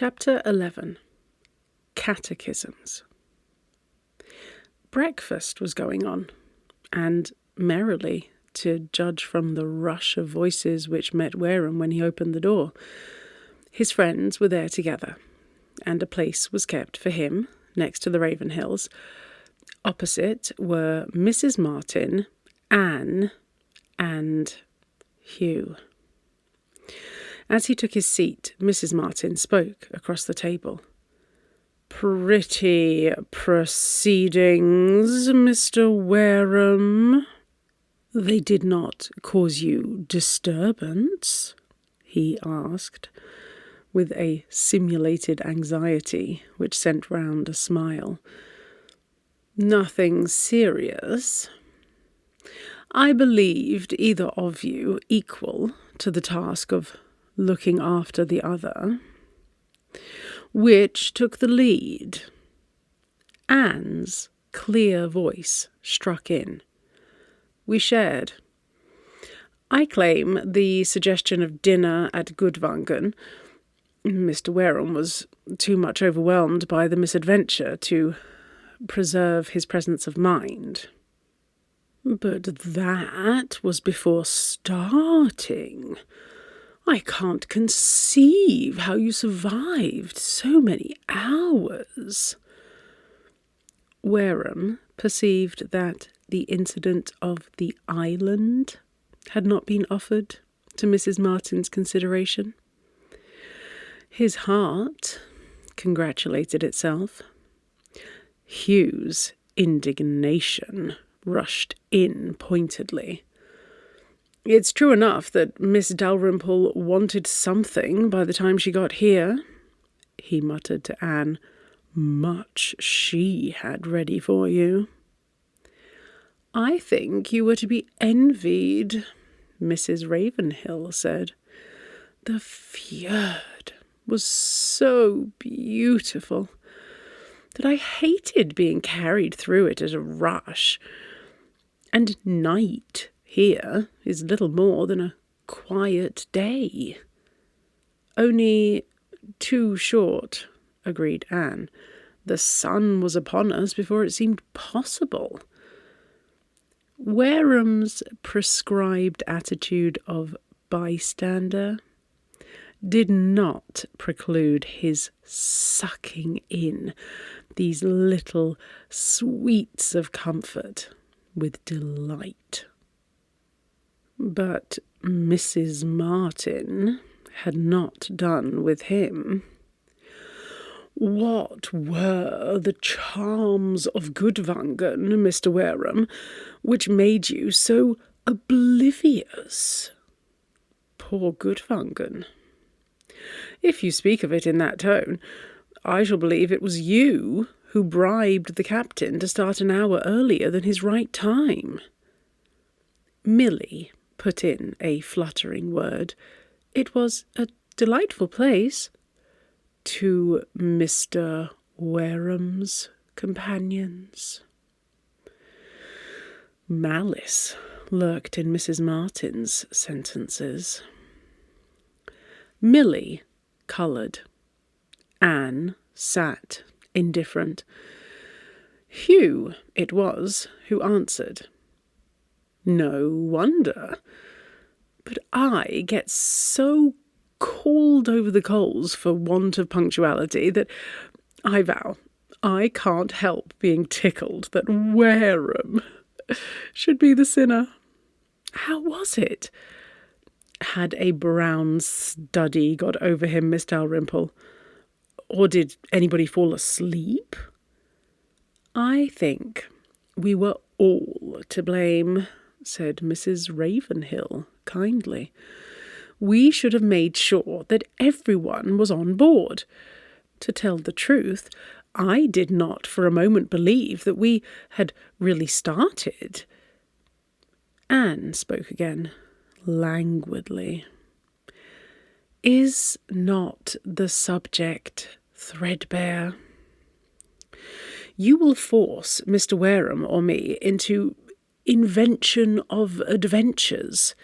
Chapter 11. Catechisms. Breakfast was going on, and merrily, to judge from the rush of voices which met Wareham when he opened the door. His friends were there together, and a place was kept for him next to the Ravenhills. Opposite were Mrs. Martin, Anne, and Hugh. As he took his seat, Mrs. Martin spoke across the table. "Pretty proceedings, Mr. Wareham. They did not cause you disturbance?" he asked, with a simulated anxiety which sent round a smile. "Nothing serious. I believed either of you equal to the task of looking after the other. Which took the lead?" Anne's clear voice struck in. "We shared. I claim the suggestion of dinner at Gudvangen. Mr. Wareham was too much overwhelmed by the misadventure to preserve his presence of mind." "But that was before starting. I can't conceive how you survived so many hours." Wareham perceived that the incident of the island had not been offered to Mrs. Martin's consideration. His heart congratulated itself. Hugh's indignation rushed in pointedly. "It's true enough that Miss Dalrymple wanted something by the time she got here," he muttered to Anne. "Much she had ready for you." "I think you were to be envied," Mrs. Ravenhill said. "The fjord was so beautiful that I hated being carried through it at a rush. And night here is little more than a quiet day." "Only too short," agreed Anne. "The sun was upon us before it seemed possible." Wareham's prescribed attitude of bystander did not preclude his sucking in these little sweets of comfort with delight. But Mrs. Martin had not done with him. "What were the charms of Gudvangen, Mr. Wareham, which made you so oblivious?" "Poor Gudvangen. If you speak of it in that tone, I shall believe it was you who bribed the captain to start an hour earlier than his right time." Milly put in a fluttering word. "It was a delightful place." "To Mr. Wareham's companions." Malice lurked in Mrs. Martin's sentences. Milly coloured. Anne sat indifferent. Hugh it was who answered. "No wonder. But I get so called over the coals for want of punctuality that I vow I can't help being tickled that Wareham should be the sinner. How was it? Had a brown study got over him, Miss Dalrymple? Or did anybody fall asleep?" "I think we were all to blame," said Mrs. Ravenhill kindly. "We should have made sure that everyone was on board. To tell the truth, I did not for a moment believe that we had really started." Anne spoke again, languidly. "Is not the subject threadbare? You will force Mr. Wareham or me into invention of adventures,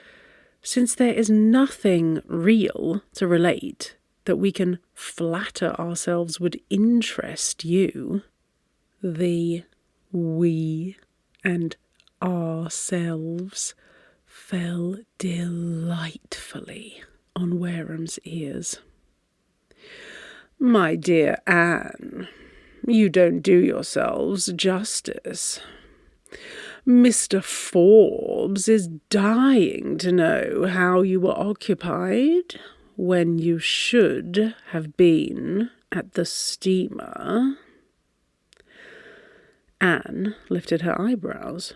since there is nothing real to relate that we can flatter ourselves would interest you, the we and ourselves fell delightfully on Wareham's ears. My dear Anne, you don't do yourselves justice. Mr. Forbes is dying to know how you were occupied when you should have been at the steamer. Anne lifted her eyebrows.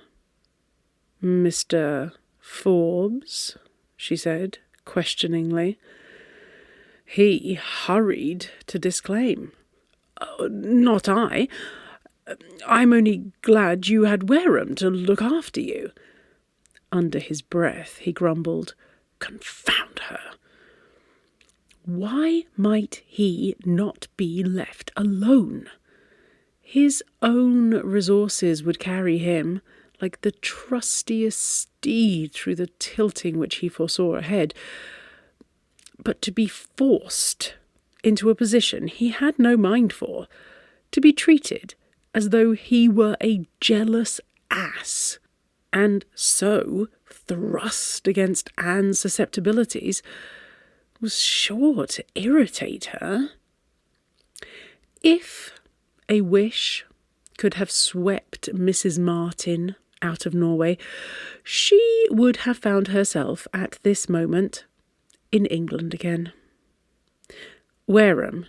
Mr. Forbes, she said questioningly. He hurried to disclaim. Not I. I'm only glad you had Wareham to look after you. Under his breath he grumbled, Confound her. Why might he not be left alone? His own resources would carry him like the trustiest steed through the tilting which he foresaw ahead. But to be forced into a position he had no mind for, to be treated as though he were a jealous ass, and so thrust against Anne's susceptibilities, was sure to irritate her. If a wish could have swept Mrs. Martin out of Norway, she would have found herself at this moment in England again. Wareham,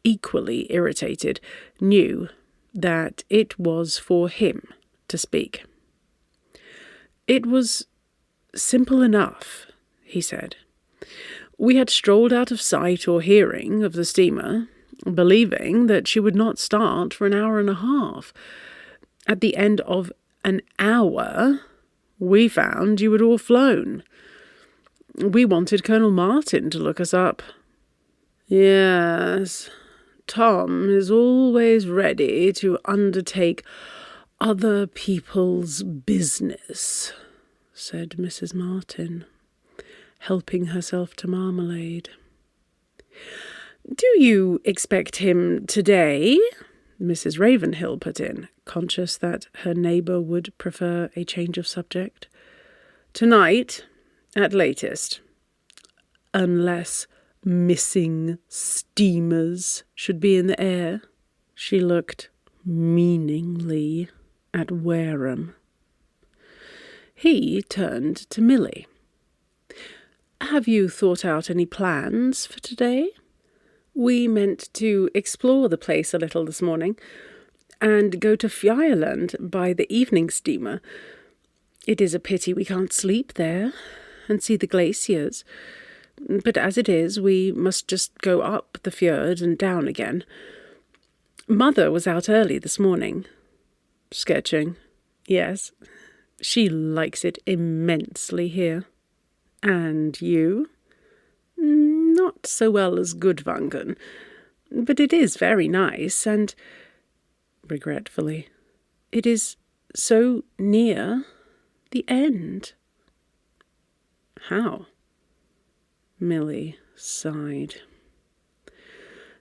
equally irritated, knew that it was for him to speak. It was simple enough, he said. We had strolled out of sight or hearing of the steamer, believing that she would not start for an hour and a half. At the end of an hour, we found you had all flown. We wanted Colonel Martin to look us up. Yes, Tom is always ready to undertake other people's business, said Mrs. Martin, helping herself to marmalade. Do you expect him today? Mrs. Ravenhill put in, conscious that her neighbour would prefer a change of subject. Tonight, at latest, unless missing steamers should be in the air. She looked meaningly at Wareham. He turned to Milly. Have you thought out any plans for today? We meant to explore the place a little this morning and go to Fjords by the evening steamer. It is a pity we can't sleep there and see the glaciers. But as it is, we must just go up the fjord and down again. Mother was out early this morning. Sketching. Yes, she likes it immensely here. And you? Not so well as Gudvangen, but it is very nice, and, regretfully, it is so near the end. How? Milly sighed.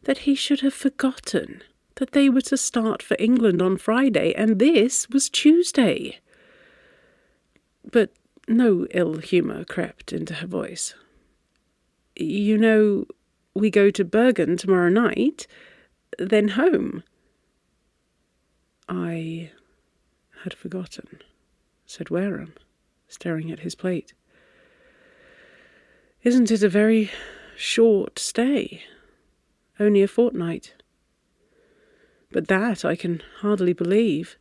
That he should have forgotten that they were to start for England on Friday, and this was Tuesday. But no ill humour crept into her voice. You know, we go to Bergen tomorrow night, then home. I had forgotten, said Wareham, staring at his plate. Isn't it a very short stay? Only a fortnight. But that I can hardly believe.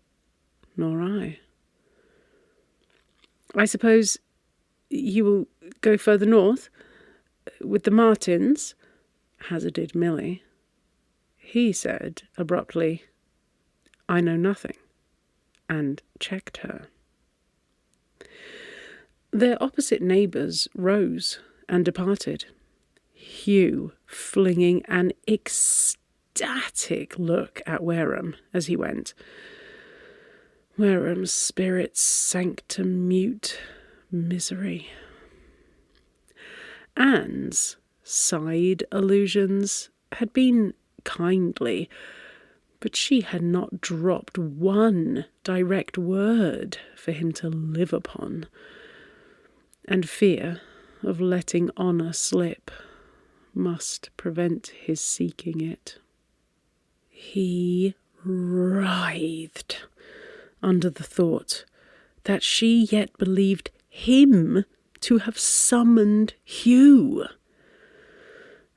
Nor I. I suppose you will go further north? With the Martins? Hazarded Milly. He said abruptly, I know nothing, and checked her. Their opposite neighbours rose and departed, Hugh flinging an ecstatic look at Wareham as he went. Wareham's spirits sank to mute misery. Anne's side allusions had been kindly, but she had not dropped one direct word for him to live upon, and fear of letting honour slip must prevent his seeking it. He writhed under the thought that she yet believed him to have summoned Hugh,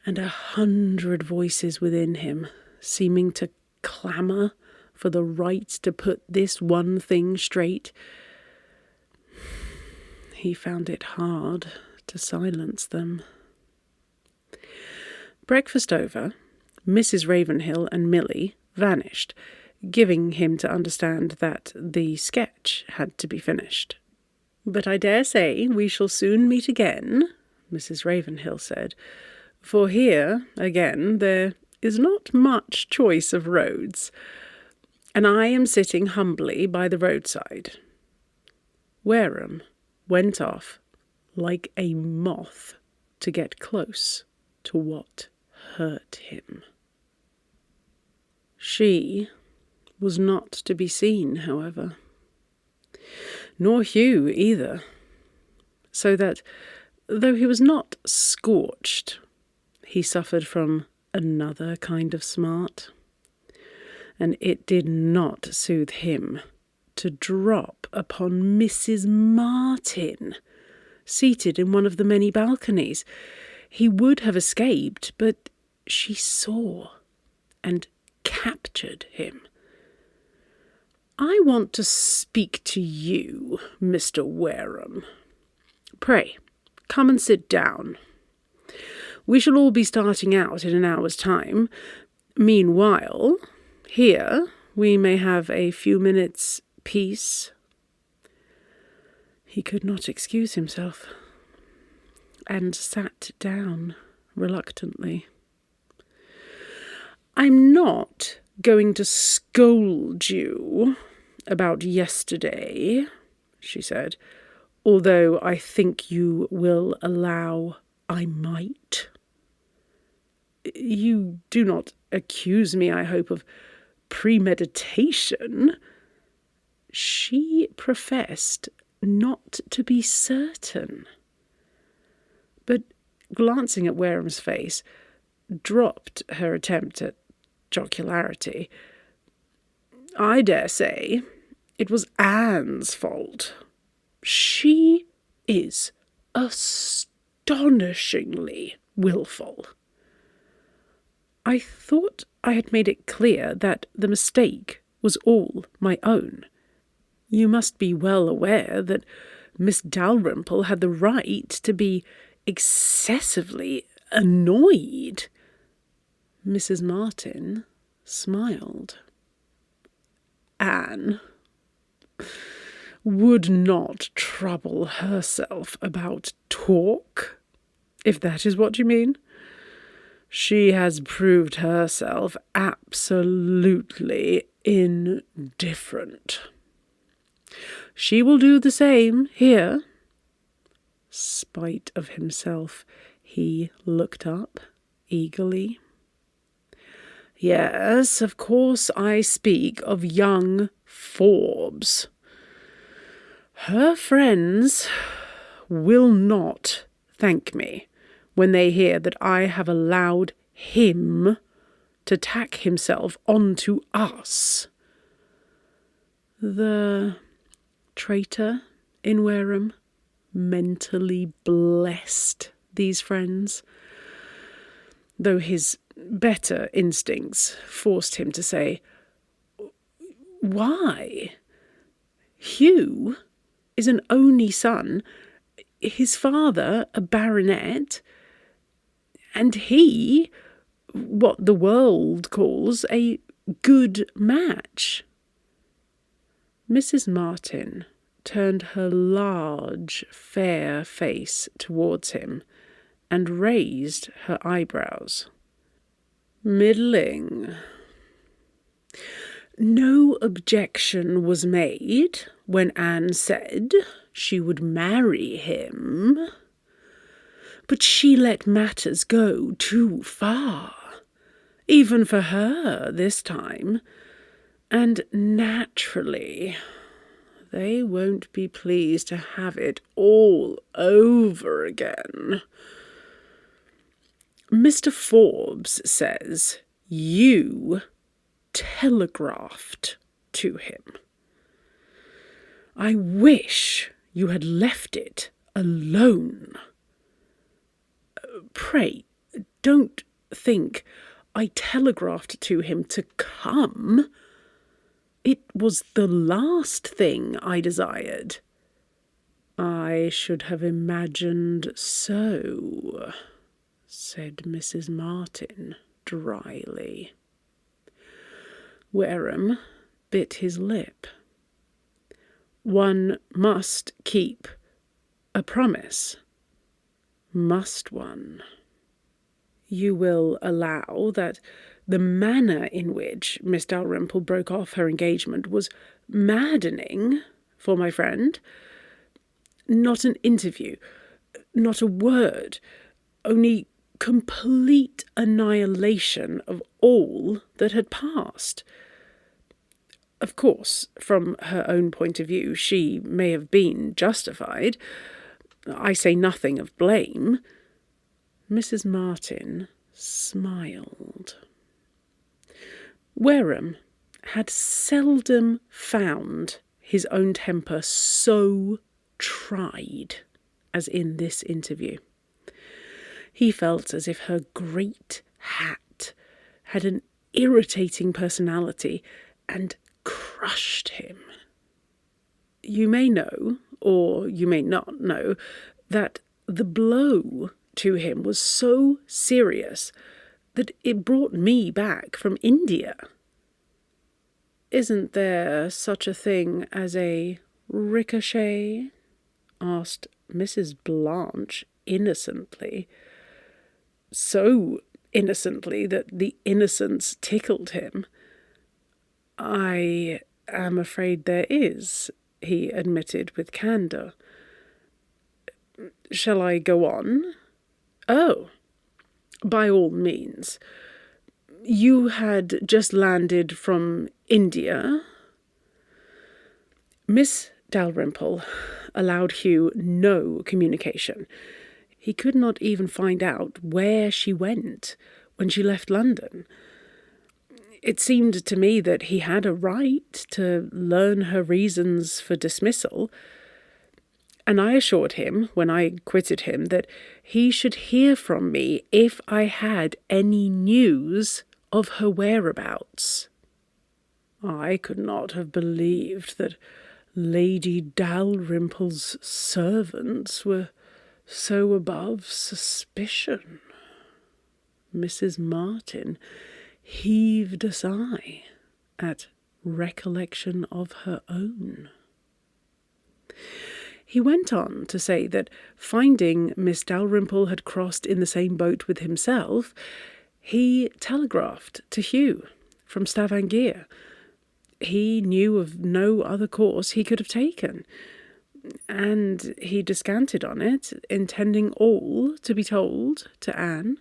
and 100 voices within him seeming to clamour for the right to put this one thing straight. He found it hard to silence them. Breakfast over, Mrs. Ravenhill and Milly vanished, giving him to understand that the sketch had to be finished. "But I dare say we shall soon meet again," Mrs. Ravenhill said, "for here, again, there is not much choice of roads, and I am sitting humbly by the roadside." Wareham went off like a moth to get close to what hurt him. She was not to be seen, however, nor Hugh either, so that, though he was not scorched, he suffered from another kind of smart, and it did not soothe him to drop upon Mrs. Martin, seated in one of the many balconies. He would have escaped, but she saw and captured him. "I want to speak to you, Mr. Wareham. Pray, come and sit down. We shall all be starting out in an hour's time. Meanwhile, here we may have a few minutes' peace." He could not excuse himself, and sat down reluctantly. "I'm not going to scold you about yesterday," she said, "although I think you will allow I might. You do not accuse me, I hope, of premeditation." She professed not to be certain, but glancing at Wareham's face, dropped her attempt at jocularity. "I dare say it was Anne's fault. She is astonishingly wilful. I thought I had made it clear that the mistake was all my own. You must be well aware that Miss Dalrymple had the right to be excessively annoyed." Mrs. Martin smiled. "Anne would not trouble herself about talk, if that is what you mean. She has proved herself absolutely indifferent. She will do the same here." Spite of himself, he looked up eagerly. "Yes, of course I speak of young Forbes. Her friends will not thank me when they hear that I have allowed him to tack himself onto us." The traitor in Wareham mentally blessed these friends, though his better instincts forced him to say, "Why? Hugh is an only son, his father a baronet, and he, what the world calls a good match." Mrs. Martin turned her large, fair face towards him and raised her eyebrows. "Middling. No objection was made when Anne said she would marry him. But she let matters go too far, even for her this time. And naturally, they won't be pleased to have it all over again. Mr. Forbes says you telegraphed to him. I wish you had left it alone. Pray, don't think I telegraphed to him to come. It was the last thing I desired. I should have imagined so, said Mrs. Martin dryly. Wareham bit his lip. One must keep a promise, must one? You will allow that the manner in which Miss Dalrymple broke off her engagement was maddening for my friend. Not an interview, not a word, only complete annihilation of all that had passed. Of course, from her own point of view, she may have been justified. I say nothing of blame. Mrs. Martin smiled. Wareham had seldom found his own temper so tried as in this interview. He felt as if her great hat had an irritating personality and crushed him. You may know, or you may not know, that the blow to him was so serious that it brought me back from India. Isn't there such a thing as a ricochet? Asked Mrs. Blanche innocently. So innocently that the innocence tickled him. I am afraid there is, he admitted with candour. Shall I go on? Oh, by all means. You had just landed from India. Miss Dalrymple allowed Hugh no communication. He could not even find out where she went when she left London. It seemed to me that he had a right to learn her reasons for dismissal, and I assured him, when I quitted him, that he should hear from me if I had any news of her whereabouts. I could not have believed that Lady Dalrymple's servants were so above suspicion. Mrs. Martin heaved a sigh at recollection of her own. He went on to say that, finding Miss Dalrymple had crossed in the same boat with himself, he telegraphed to Hugh from Stavanger. He knew of no other course he could have taken, and he descanted on it, intending all to be told to Anne.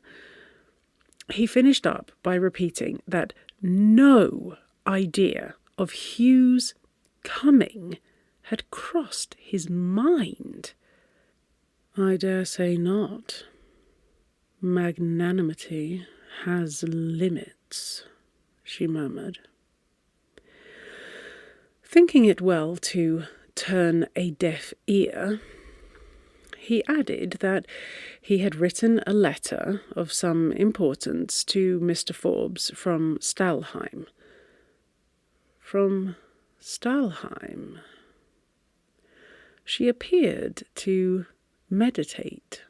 He finished up by repeating that no idea of Hugh's coming had crossed his mind. I dare say not. Magnanimity has limits, she murmured. Thinking it well to turn a deaf ear, he added that he had written a letter of some importance to Mr. Forbes from Stalheim. From Stalheim? She appeared to meditate,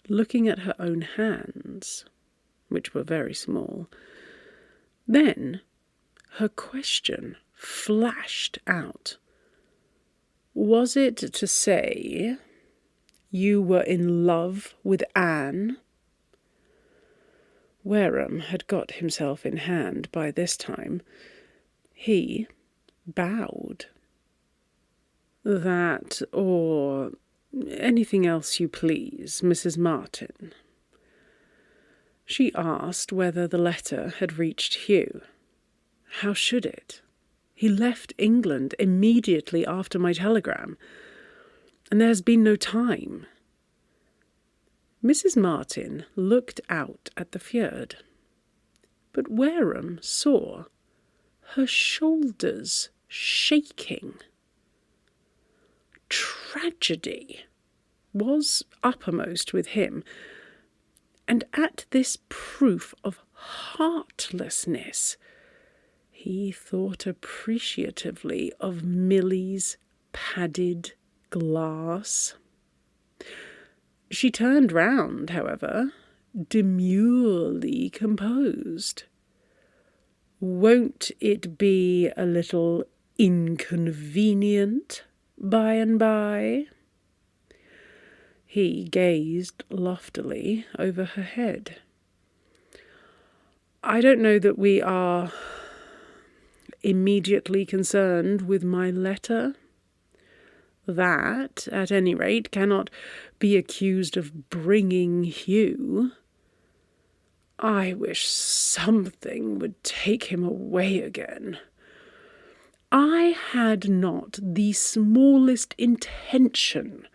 looking at her own hands, which were very small. Then her question flashed out. Was it to say you were in love with Anne? Wareham had got himself in hand by this time. He bowed. That, or Anything else you please, Mrs. Martin?" She asked whether the letter had reached Hugh. How should it? He left England immediately after my telegram, and there has been no time. Mrs. Martin looked out at the fjord, but Wareham saw her shoulders shaking. Tragedy was uppermost with him, and at this proof of heartlessness, he thought appreciatively of Milly's padded glass. She turned round, however, demurely composed. "Won't it be a little inconvenient by and by?" He gazed loftily over her head. "I don't know that we are immediately concerned with my letter. That, at any rate, cannot be accused of bringing Hugh. I wish something would take him away again. I had not the smallest intention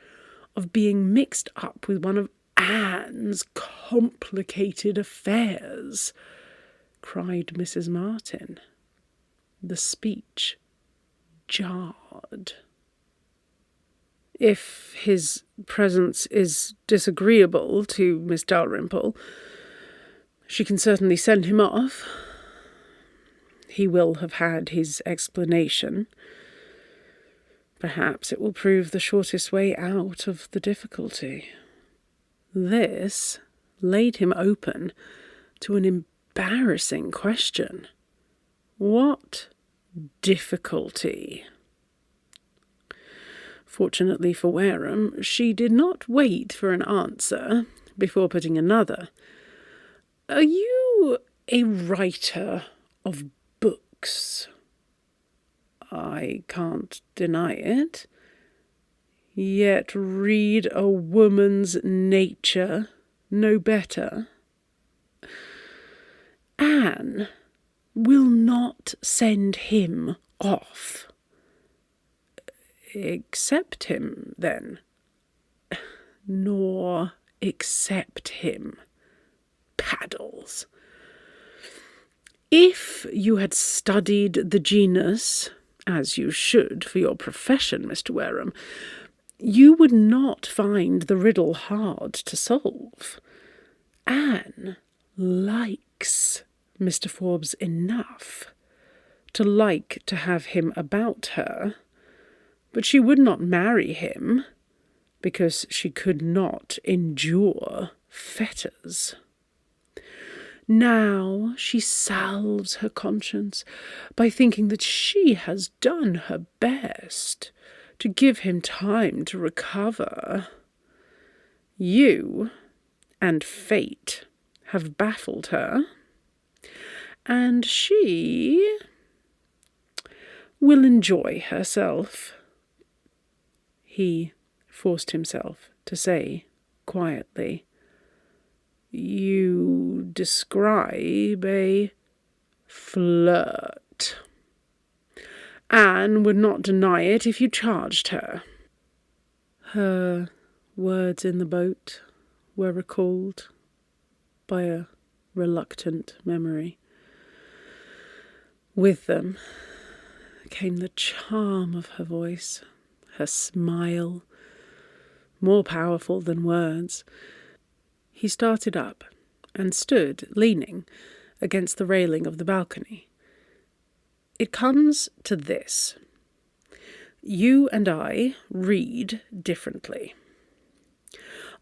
of being mixed up with one of Anne's complicated affairs," cried Mrs. Martin. The speech jarred. "If his presence is disagreeable to Miss Dalrymple, she can certainly send him off. He will have had his explanation. Perhaps it will prove the shortest way out of the difficulty." This laid him open to an embarrassing question. What difficulty? Fortunately for Wareham, she did not wait for an answer before putting another. "Are you a writer of books?" "I can't deny it." "Yet read a woman's nature no better?" "Anne will not send him off." "Accept him, then." "Nor accept him. Paddles. If you had studied the genus, as you should for your profession, Mr. Wareham, you would not find the riddle hard to solve. Anne likes Mr. Forbes enough to like to have him about her, but she would not marry him because she could not endure fetters. Now she salves her conscience by thinking that she has done her best to give him time to recover. You and fate have baffled her, and she will enjoy herself." He forced himself to say quietly, "You describe a flirt. Anne would not deny it if you charged her." Her words in the boat were recalled by a reluctant memory. With them came the charm of her voice, her smile, more powerful than words. He started up and stood leaning against the railing of the balcony. "It comes to this. You and I read differently.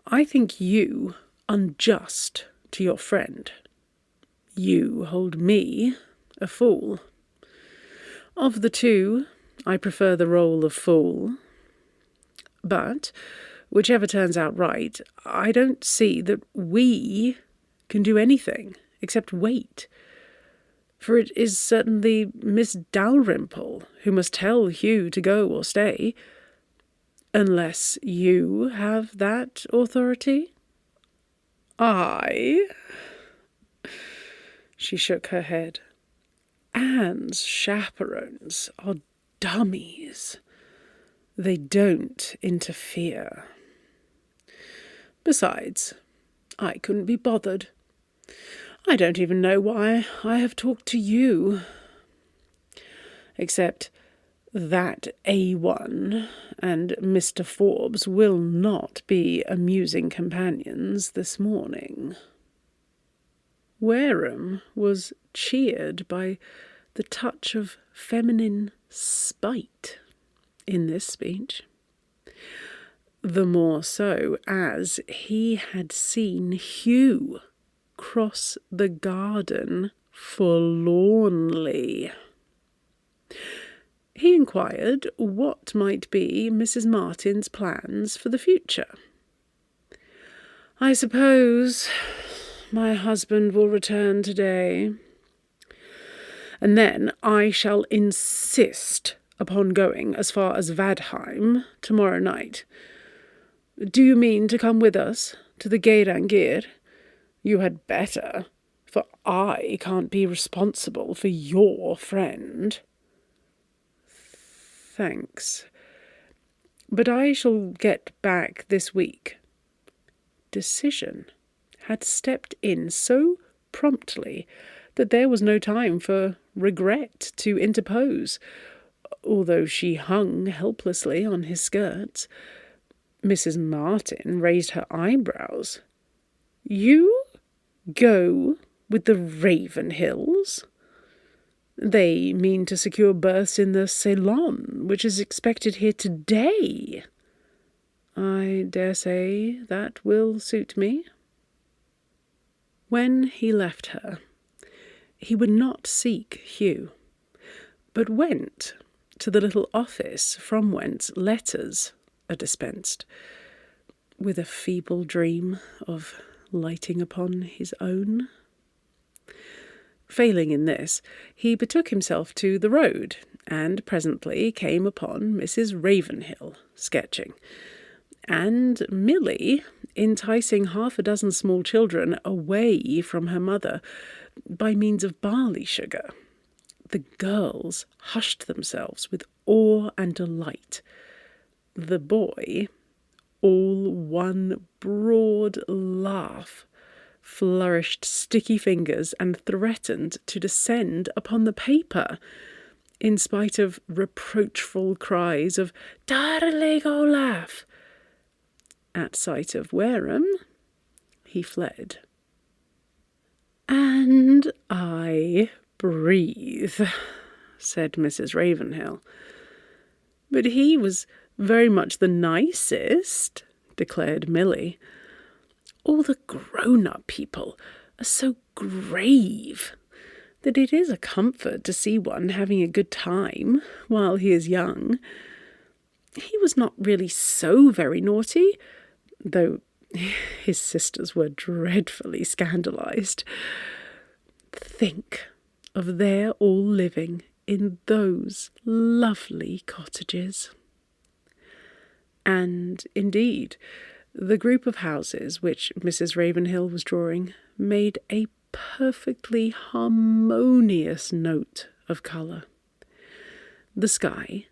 I think you unjust to your friend. You hold me a fool. Of the two, I prefer the role of fool. But, whichever turns out right, I don't see that we can do anything except wait. For it is certainly Miss Dalrymple who must tell Hugh to go or stay. Unless you have that authority? I? She shook her head. Anne's chaperones are dummies. They don't interfere. Besides, I couldn't be bothered. I don't even know why I have talked to you. Except that A1 and Mr. Forbes will not be amusing companions this morning. Wareham was cheered by the touch of feminine spite in this speech. The more so as he had seen Hugh cross the garden forlornly. He inquired what might be Mrs. Martin's plans for the future. I suppose my husband will return today, and then I shall insist upon going as far as Vadheim tomorrow night. Do you mean to come with us to the Geirangir? You had better, for I can't be responsible for your friend. Thanks, but I shall get back this week. Decision had stepped in so promptly that there was no time for regret to interpose, although she hung helplessly on his skirts. Mrs. Martin raised her eyebrows. You go with the Ravenhills? They mean to secure berths in the salon, which is expected here today. I dare say that will suit me. When he left her, he would not seek Hugh, but went to the little office from whence letters are dispensed, with a feeble dream of lighting upon his own. Failing in this, he betook himself to the road, and presently came upon Mrs. Ravenhill sketching, and Milly enticing 6 small children away from her mother by means of barley sugar. The girls hushed themselves with awe and delight. The boy, all one broad laugh, flourished sticky fingers and threatened to descend upon the paper, in spite of reproachful cries of "Darling Olaf!" At sight of Wareham, he fled. "And I breathe," said Mrs. Ravenhill. "But he was very much the nicest," declared Milly. "All the grown-up people are so grave that it is a comfort to see one having a good time while he is young. He was not really so very naughty, though his sisters were dreadfully scandalized. Think of their all living in those lovely cottages." And, indeed, the group of houses which Mrs. Ravenhill was drawing made a perfectly harmonious note of colour. The sky,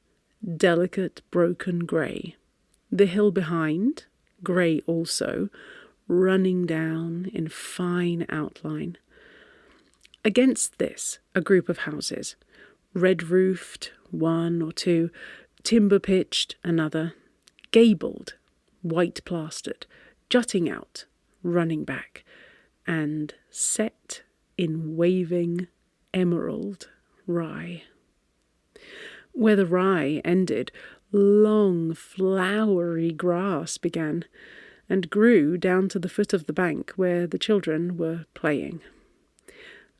delicate broken grey, the hill behind, grey also, running down in fine outline. Against this, a group of houses, red-roofed, one or two, timber-pitched, another, gabled, white-plastered, jutting out, running back, and set in waving emerald rye. Where the rye ended, long flowery grass began, and grew down to the foot of the bank where the children were playing.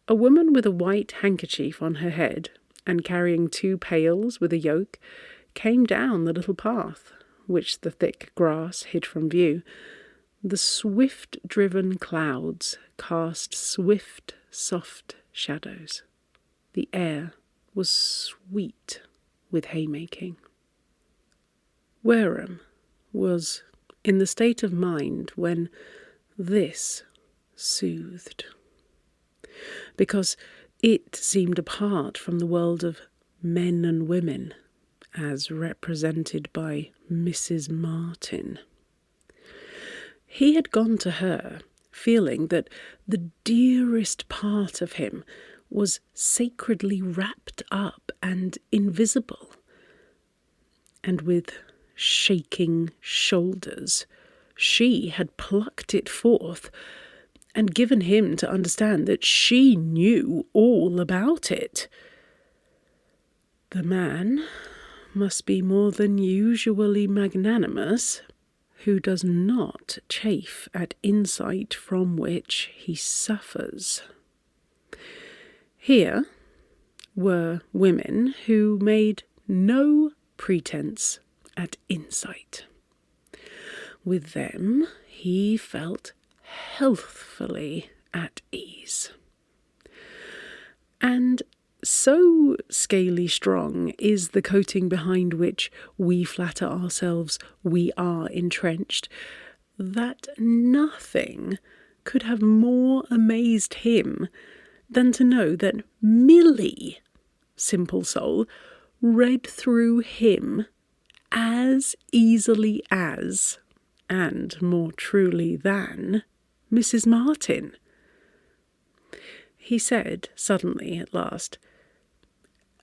A woman with a white handkerchief on her head, and carrying 2 pails with a yoke, came down the little path, which the thick grass hid from view. The swift-driven clouds cast swift, soft shadows. The air was sweet with haymaking. Wareham was in the state of mind when this soothed, because it seemed apart from the world of men and women as represented by Mrs. Martin. He had gone to her feeling that the dearest part of him was sacredly wrapped up and invisible, and with shaking shoulders she had plucked it forth and given him to understand that she knew all about it. The man must be more than usually magnanimous who does not chafe at insight from which he suffers. Here were women who made no pretence at insight. With them he felt healthfully at ease. And so scaly strong is the coating behind which we flatter ourselves we are entrenched, that nothing could have more amazed him than to know that Milly, simple soul, read through him as easily as, and more truly than, Mrs. Martin. He said suddenly at last,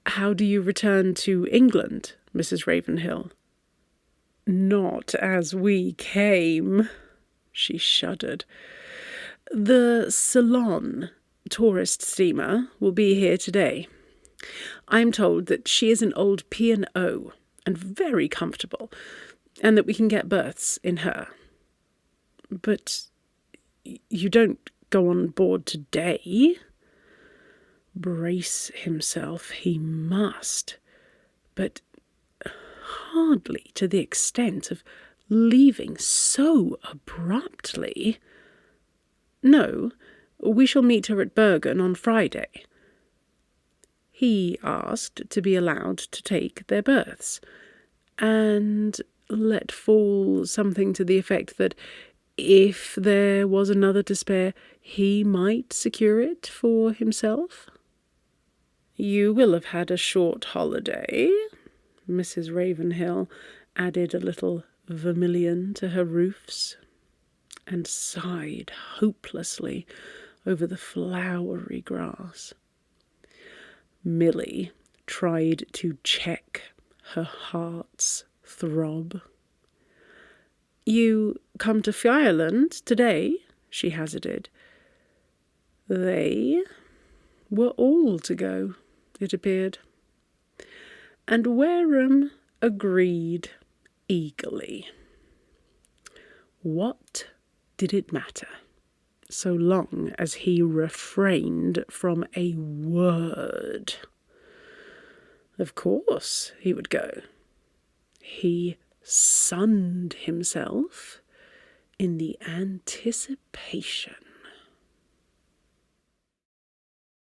"How do you return to England, Mrs. Ravenhill?" "Not as we came," she shuddered. "The Ceylon tourist steamer will be here today. I am told that she is an old P&O and very comfortable, and that we can get berths in her." "But you don't go on board today?" Brace himself he must, but hardly to the extent of leaving so abruptly. "No, we shall meet her at Bergen on Friday." He asked to be allowed to take their berths, and let fall something to the effect that if there was another to spare, he might secure it for himself. "You will have had a short holiday," Mrs. Ravenhill added a little vermilion to her roofs, and sighed hopelessly over the flowery grass. Milly tried to check her heart's throb. "You come to Fjords today?" she hazarded. They were all to go, it appeared, and Wareham agreed eagerly. What did it matter, so long as he refrained from a word? Of course he would go. He sunned himself in the anticipation